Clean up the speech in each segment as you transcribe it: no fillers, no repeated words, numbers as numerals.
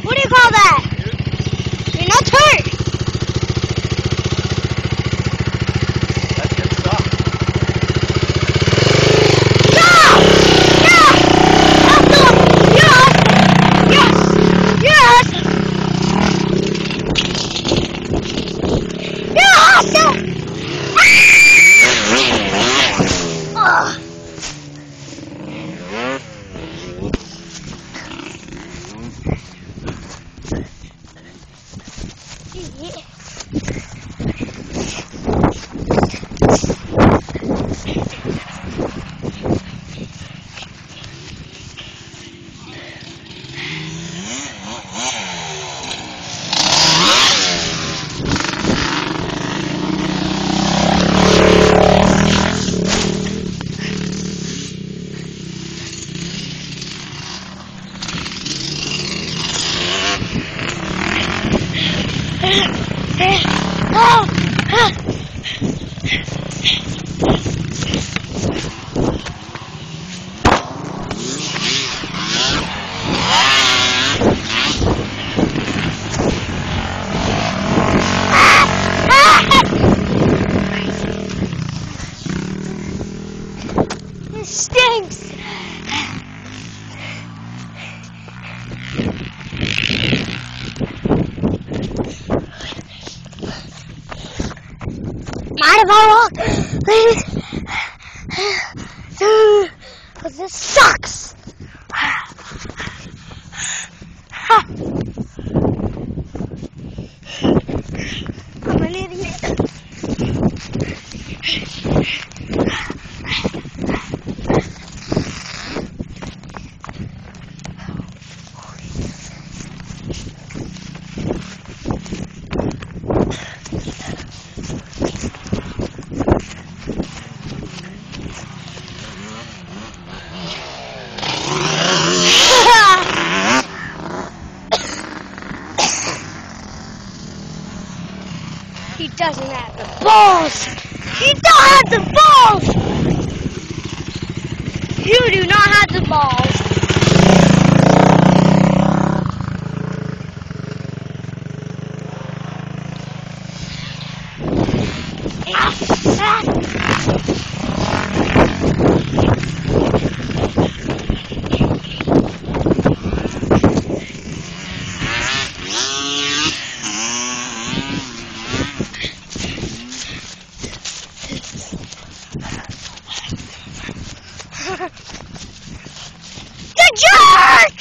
What do you call that? You're not hurt. That's good stuff. Yeah! Yeah! Awesome! Yes! Yes! Yes! You're awesome! Ugh. It stinks. Mind if I walk, please? Because this sucks. I'm an idiot. He doesn't have the balls! He don't have the balls! You do not have the balls! The jerk!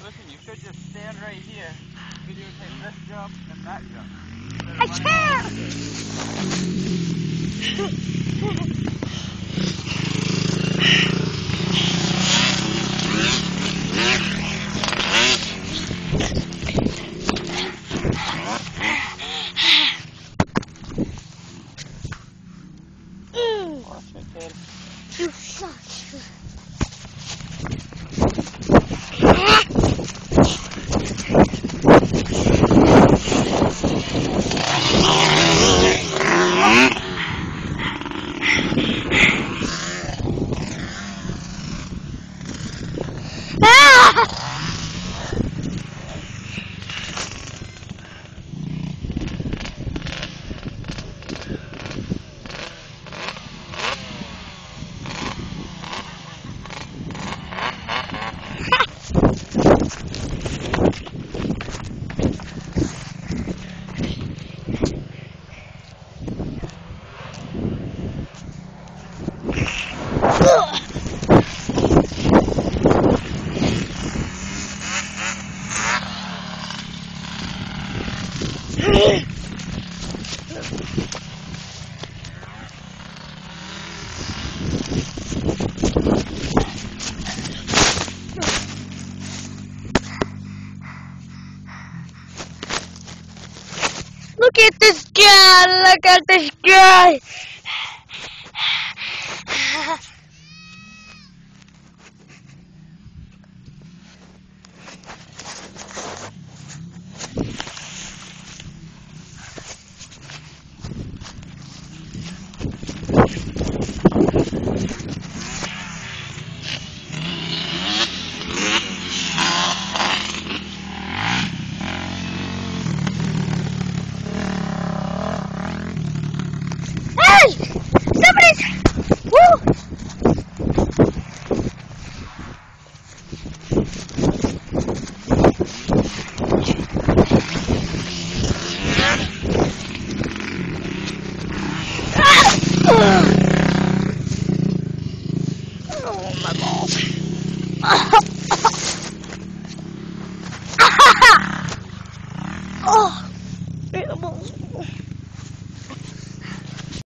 Listen, you should just stand right here. You do take this jump and that jump. I can't! Watch it, kid. You suck. Look at this guy! Look at this guy! Oh.